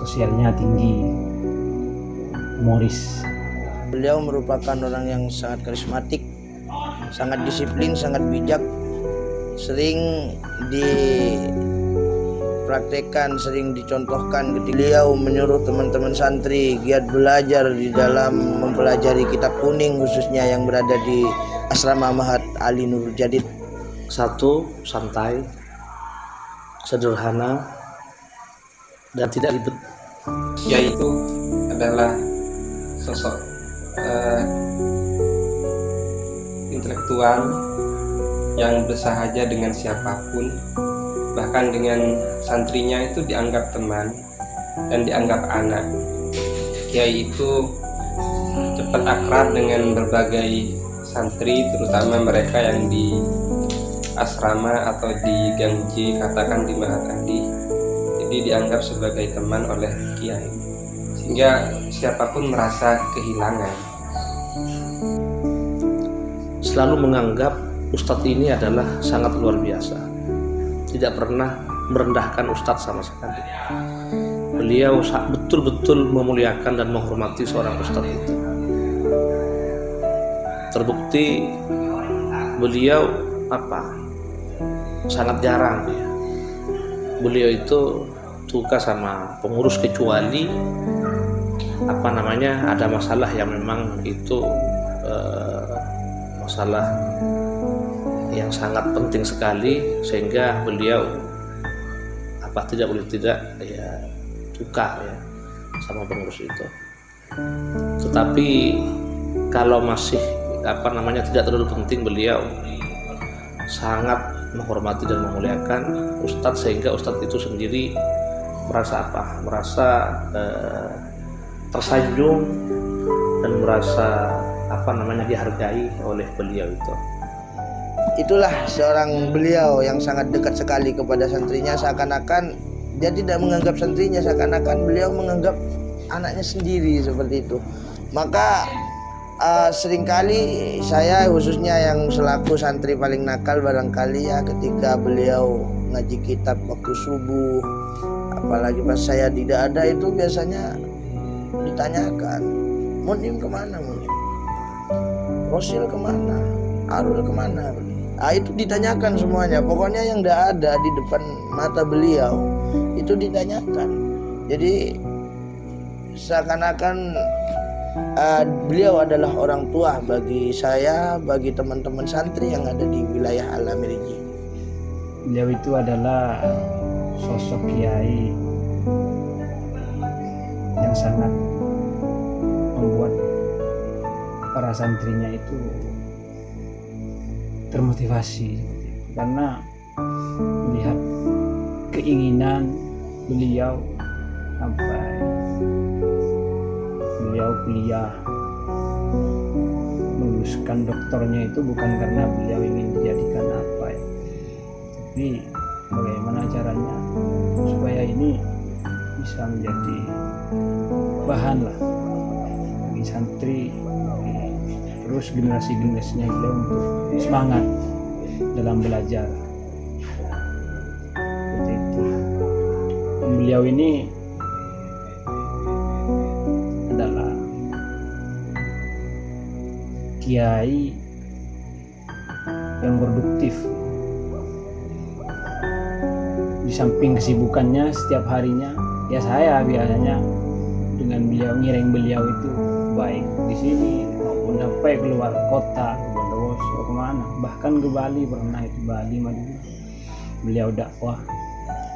sosialnya tinggi, humoris. Beliau merupakan orang yang sangat karismatik, sangat disiplin, sangat bijak, sering dipraktekkan, sering dicontohkan ketika beliau menyuruh teman-teman santri giat belajar di dalam mempelajari kitab kuning, khususnya yang berada di asrama Mahat Ali Nurul Jadid. Satu, santai, sederhana, dan tidak ribet. Yaitu adalah sosok intelektual yang bersahaja dengan siapapun, bahkan dengan santrinya itu dianggap teman dan dianggap anak. Kiai itu cepat akrab dengan berbagai santri, terutama mereka yang di asrama atau di Gangji, katakan di Mahat Ali. Jadi dianggap sebagai teman oleh kiai, sehingga siapapun merasa kehilangan. Selalu menganggap Ustadz ini adalah sangat luar biasa, tidak pernah merendahkan Ustadz sama sekali. Beliau betul-betul memuliakan dan menghormati seorang Ustadz itu. Terbukti beliau sangat jarang ya. Beliau itu suka sama pengurus, kecuali ada masalah yang memang itu masalah yang sangat penting sekali, sehingga beliau tidak suka ya sama pengurus itu. Tetapi kalau masih tidak terlalu penting, beliau sangat menghormati dan memuliakan Ustadz, sehingga Ustadz itu sendiri merasa tersanjung dan merasa dihargai oleh beliau itu. Itulah seorang beliau yang sangat dekat sekali kepada santrinya, seakan-akan dia tidak menganggap santrinya, seakan-akan beliau menganggap anaknya sendiri, seperti itu. Maka seringkali saya, khususnya yang selaku santri paling nakal barangkali ya, ketika beliau ngaji kitab waktu subuh, apalagi pas saya tidak ada, itu biasanya ditanyakan, Munim kemana, Munim? Rosil kemana? Arul kemana? Itu ditanyakan semuanya. Pokoknya yang tidak ada di depan mata beliau itu ditanyakan. Jadi seakan-akan beliau adalah orang tua bagi saya, bagi teman-teman santri yang ada di wilayah Al-Amirji. Beliau itu adalah sosok kiai yang sangat membuat para santrinya itu termotivasi, karena melihat keinginan beliau beliau kuliah, meluluskan doktornya itu bukan karena beliau ingin dijadikan tapi bagaimana caranya supaya ini bisa menjadi bahan lah bagi santri, terus generasi-generasinya beliau untuk semangat dalam belajar. Seperti itu. Beliau ini adalah kiai yang produktif. Di samping kesibukannya setiap harinya, ya saya biasanya dengan beliau, ngiring beliau itu baik di sini maupun sampai keluar kota, ke Bondowoso, kemana, bahkan ke Bali pernah, itu Bali Madinah beliau dakwah.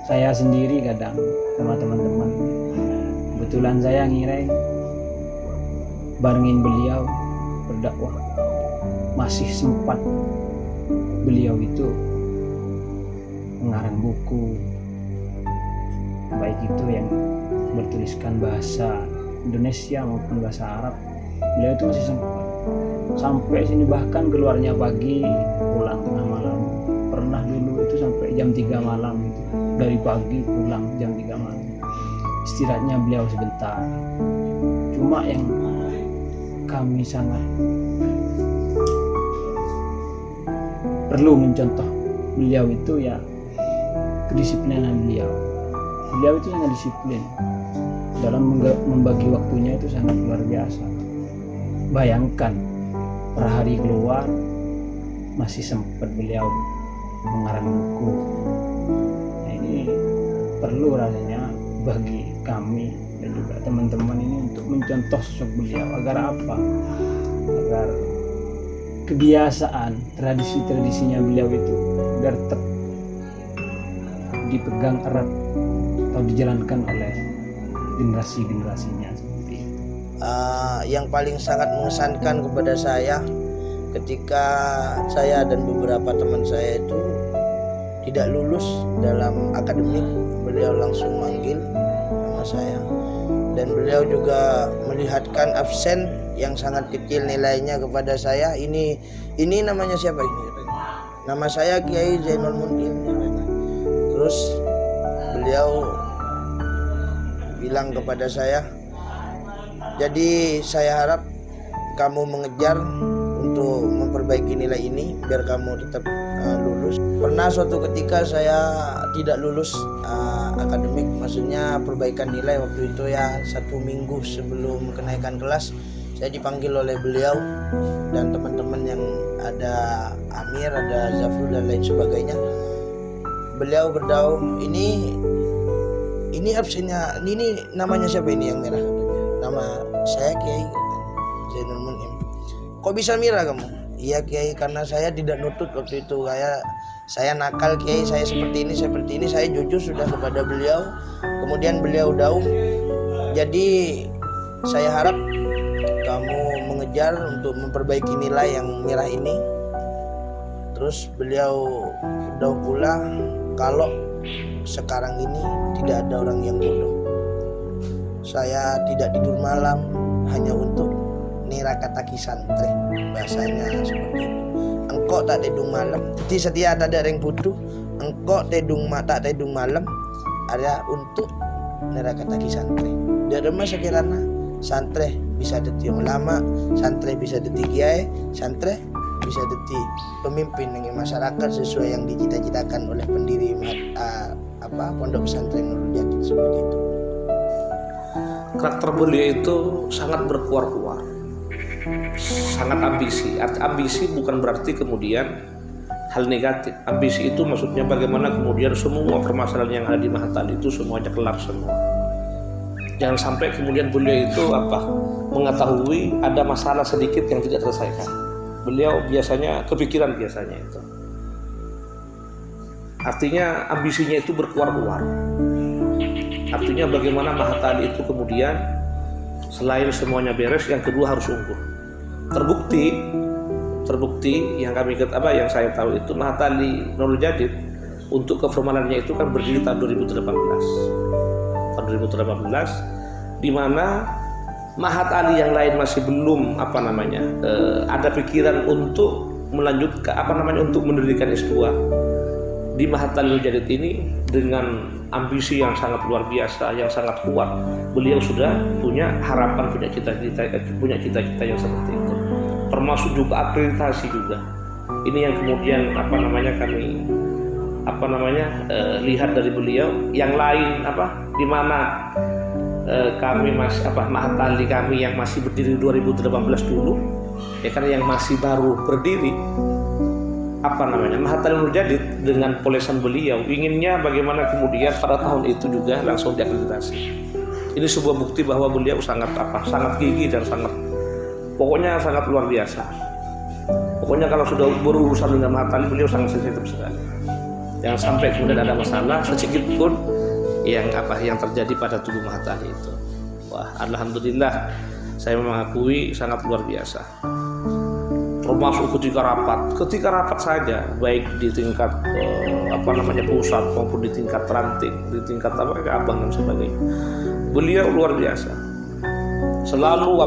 Saya sendiri kadang sama teman-teman, kebetulan saya ngiring barengin beliau berdakwah. Masih sempat beliau itu mengarang buku, baik itu yang bertuliskan bahasa Indonesia maupun bahasa Arab. Beliau itu masih sempat sampai sini, bahkan keluarnya pagi, pulang tengah malam. Pernah dulu itu sampai jam 3 malam gitu. Dari pagi pulang jam 3 malam. Istirahatnya beliau sebentar. Cuma yang kami sangat perlu mencontoh beliau itu ya kedisiplinan beliau. Beliau itu sangat disiplin dalam membagi waktunya, itu sangat luar biasa. Bayangkan per hari keluar masih sempat beliau mengarang buku. Nah, ini perlu rasanya bagi kami dan juga teman-teman ini untuk mencontoh sosok beliau. Agar apa? Agar kebiasaan tradisi-tradisinya beliau itu biar tetap dipegang erat atau dijalankan oleh generasi-generasinya seperti itu. Yang paling sangat mengesankan kepada saya ketika saya dan beberapa teman saya itu tidak lulus dalam akademik, beliau langsung manggil nama saya, dan beliau juga melihatkan absen yang sangat kecil nilainya kepada saya. Ini namanya siapa ini? Nama saya Kiai Zainul Munir. Terus beliau bilang kepada saya, jadi saya harap kamu mengejar untuk memperbaiki nilai ini biar kamu tetap lulus. Pernah suatu ketika saya tidak lulus akademik, maksudnya perbaikan nilai waktu itu ya, 1 minggu sebelum kenaikan kelas saya dipanggil oleh beliau dan teman-teman yang ada Amir, ada Zafrul dan lain sebagainya. Beliau berdakwah, ini absennya, ini namanya siapa ini yang merah? Nama saya Kiai Zainul Munir. Kok bisa mirah kamu? Iya Kiai, karena saya tidak nutut waktu itu. Saya nakal Kiai, saya seperti ini, saya jujur sudah kepada beliau. Kemudian beliau daum. Jadi saya harap kamu mengejar untuk memperbaiki nilai yang merah ini. Terus beliau daum pula, kalau sekarang ini tidak ada orang yang bodoh. Saya tidak tidur malam hanya untuk nirakataki santri, bahasanya seperti itu. Engkau tak tidur malam, jadi setiap ada yang butuh, engkau tak tidur malam ada untuk nirakataki santri. Dari masa kirana santri bisa jadi ulama, santri bisa jadi kiai, santri bisa jadi pemimpin dengan masyarakat sesuai yang dicita-citakan oleh pendiri Pondok Pesantren Nurul Jadid, seperti itu. Karakter beliau itu sangat berkuar-kuar, sangat ambisi. Ambisi bukan berarti kemudian hal negatif. Ambisi itu maksudnya bagaimana kemudian semua permasalahan yang ada di Mahatali itu semuanya kelar semua. Jangan sampai kemudian beliau itu mengetahui ada masalah sedikit yang tidak terselesaikan. Beliau biasanya kepikiran biasanya itu. Artinya ambisinya itu berkuar-kuar. Artinya bagaimana Mahatali itu kemudian selain semuanya beres, yang kedua harus unggul. Terbukti yang yang saya tahu itu Mahatali Nurul Jadid untuk keformalannya itu kan berdiri tahun 2018. Tahun 2018 di mana Mahatali yang lain masih belum ada pikiran untuk melanjutkan untuk mendirikan S2. Di Mahatali Nurul Jadid ini dengan ambisi yang sangat luar biasa, yang sangat kuat, beliau sudah punya harapan, punya cita-cita yang seperti itu. Termasuk juga akreditasi juga. Ini yang kemudian kami lihat dari beliau. Yang lain di mana kami Mahatali kami yang masih berdiri 2018 dulu, ya kan, yang masih baru berdiri. Mahatali Nurul Jadid dengan polesan beliau inginnya bagaimana kemudian pada tahun itu juga langsung diakreditasi. Ini sebuah bukti bahwa beliau sangat gigih dan sangat luar biasa. Pokoknya kalau sudah berurusan dengan Mahatali, beliau sangat sensitif sekali. Jangan sampai kemudian ada masalah sedikit pun yang terjadi pada tubuh Mahatali itu. Wah, alhamdulillah saya mengakui sangat luar biasa. Termasuk ketika rapat saja, baik di tingkat pusat maupun di tingkat ranting, di tingkat cabang dan sebagainya, beliau luar biasa. Selalu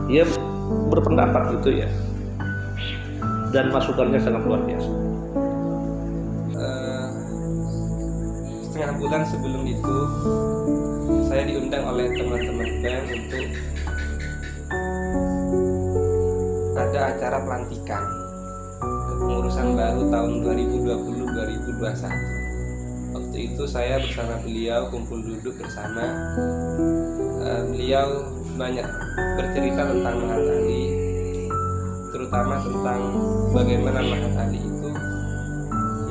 dia berpendapat gitu ya, dan masukannya sangat luar biasa. Setengah bulan sebelum itu saya diundang oleh teman-teman BEM untuk ada acara pelantikan kepengurusan baru tahun 2020-2021. Waktu itu saya bersama beliau kumpul duduk bersama. Beliau banyak bercerita tentang Mahat Ali, terutama tentang bagaimana Mahat Ali itu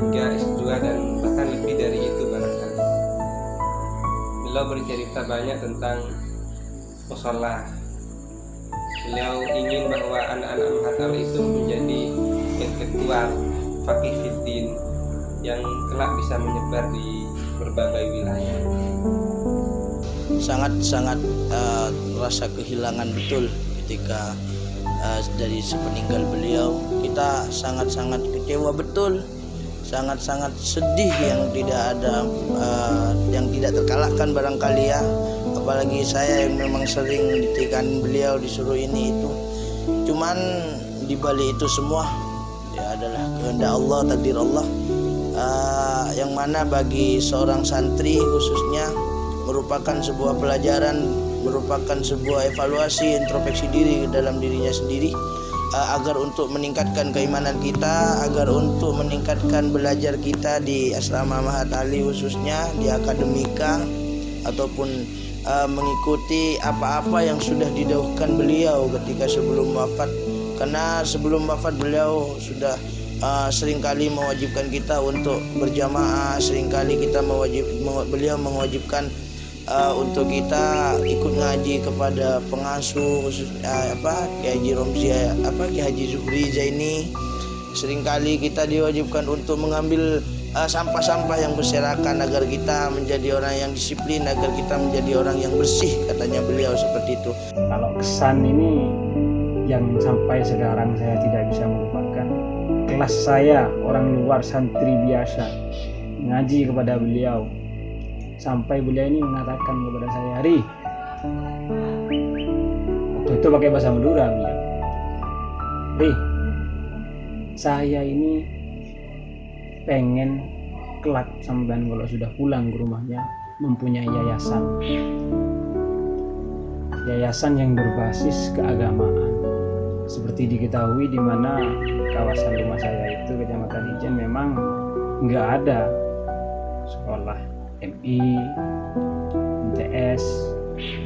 hingga S2 dan bahkan lebih dari itu barangkali. Beliau bercerita banyak tentang musola. Beliau ingin bahwa anak-anak Mahat Ali itu menjadi intelektual faqih fiddin yang kelak bisa menyebar di berbagai wilayah. Sangat rasa kehilangan betul ketika dari sepeninggal beliau. Kita sangat kecewa betul, sangat sedih yang tidak ada yang tidak terkalahkan barangkali ya. Apalagi saya yang memang sering ditekan beliau, disuruh ini itu. Cuman di balik itu semua ya adalah kehendak Allah, takdir Allah, yang mana bagi seorang santri khususnya merupakan sebuah pelajaran, merupakan sebuah evaluasi, introspeksi diri dalam dirinya sendiri, agar untuk meningkatkan keimanan kita, agar untuk meningkatkan belajar kita di asrama Mahat Ali khususnya di akademika, ataupun mengikuti apa-apa yang sudah didahulukan beliau ketika sebelum wafat. Karena sebelum wafat beliau sudah seringkali mewajibkan kita untuk berjamaah, seringkali beliau mewajibkan untuk kita ikut ngaji kepada pengasuh Kiai Haji Romzi, Kiai Haji Zuhri Zaini. Seringkali kita diwajibkan untuk mengambil sampah-sampah yang berserakan agar kita menjadi orang yang disiplin, agar kita menjadi orang yang bersih, katanya beliau seperti itu. Kalau kesan ini yang sampai sekarang saya tidak bisa melupakan, kelas saya orang luar, santri biasa, ngaji kepada beliau, sampai beliau ini mengatakan kepada saya, "Ri," waktu itu pakai bahasa Madura beliau, "Ri, saya ini pengen kelak sampean kalau sudah pulang ke rumahnya mempunyai yayasan yang berbasis keagamaan." Seperti diketahui di mana kawasan rumah saya itu, Kecamatan Ijen, memang nggak ada sekolah MI, MTS,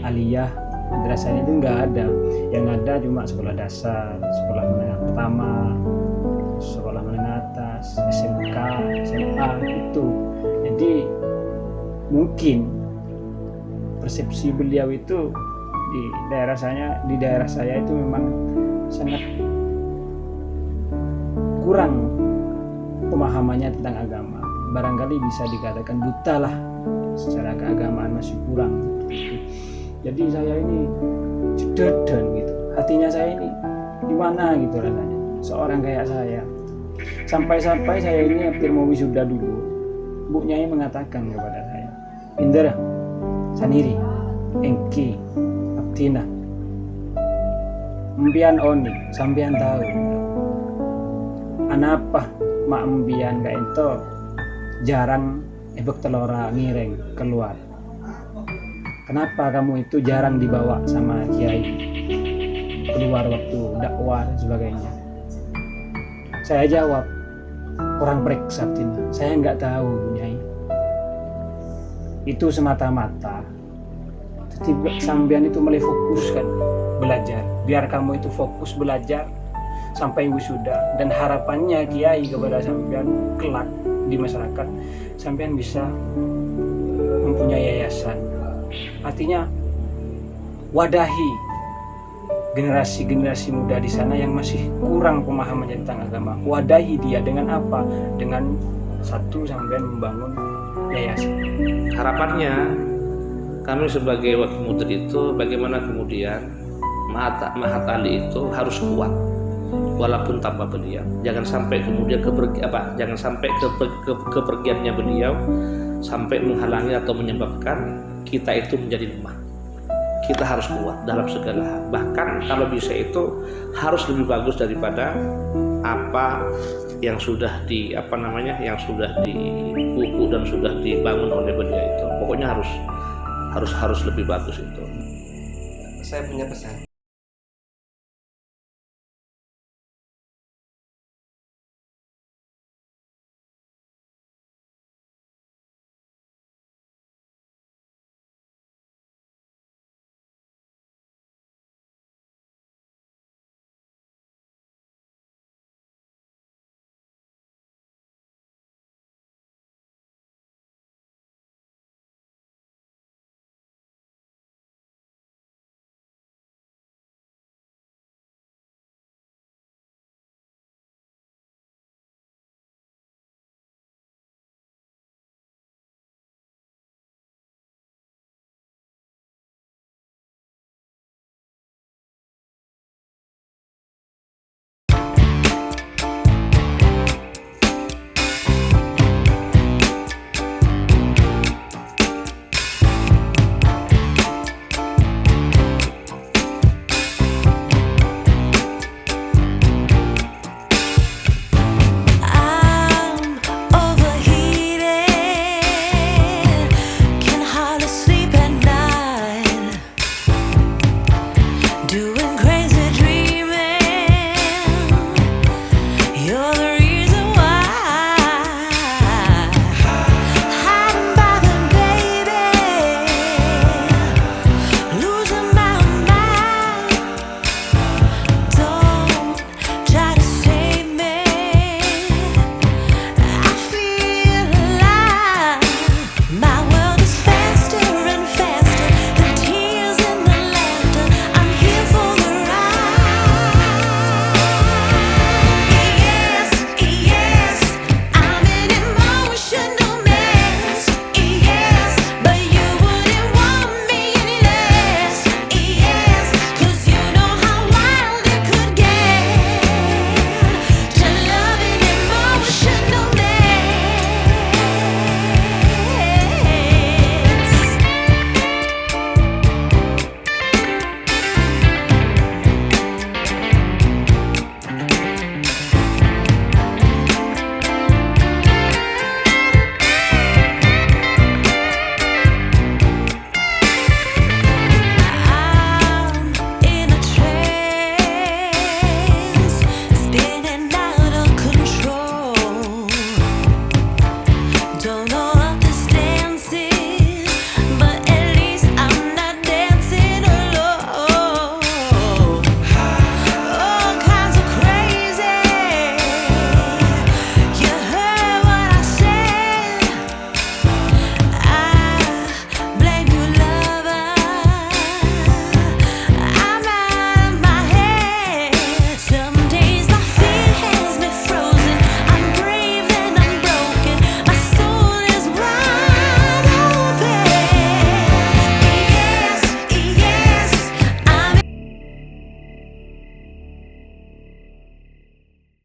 aliyah, madrasahnya itu nggak ada. Yang ada cuma sekolah dasar, sekolah menengah pertama, sekolah menengah atas, SMK, SMA itu. Jadi mungkin persepsi beliau itu di daerah saya itu memang sangat kurang pemahamannya tentang agama. Barangkali bisa dikatakan buta lah, secara keagamaan masih kurang. Jadi saya ini jededen gitu, hatinya saya ini di mana gitu rasanya, seorang kayak saya. Sampai-sampai saya ini hampir mau wisuda dulu, Bu Nyai mengatakan kepada saya, "Indra, Saniri, Engki, Abdina, Mbian Oni, sambian tahu, anapa mak mbian gak ento jarang ebek telora ngireng keluar. Kenapa kamu itu jarang dibawa sama kiai keluar waktu dakwah dan sebagainya?" Saya jawab, "Kurang periksa, saya nggak tahu, Bu Nyai. Itu semata-mata sambian itu mulai fokuskan belajar, biar kamu itu fokus belajar sampai wisuda, dan harapannya kiai kepada sambian kelak di masyarakat, sambian bisa mempunyai yayasan." Artinya wadahi generasi muda di sana yang masih kurang pemahamannya tentang agama. Wadahi dia dengan apa? Dengan satu, sambian membangun yayasan. Harapannya kami sebagai wakil mudir itu, bagaimana kemudian Mahat Ali itu harus kuat walaupun tanpa beliau. Jangan sampai kemudian kepergiannya beliau sampai menghalangi atau menyebabkan kita itu menjadi lemah. Kita harus kuat dalam segala hal. Bahkan kalau bisa itu harus lebih bagus daripada apa yang sudah yang sudah dipupuk dan sudah dibangun oleh beliau itu. Pokoknya harus lebih bagus itu. Saya punya pesan.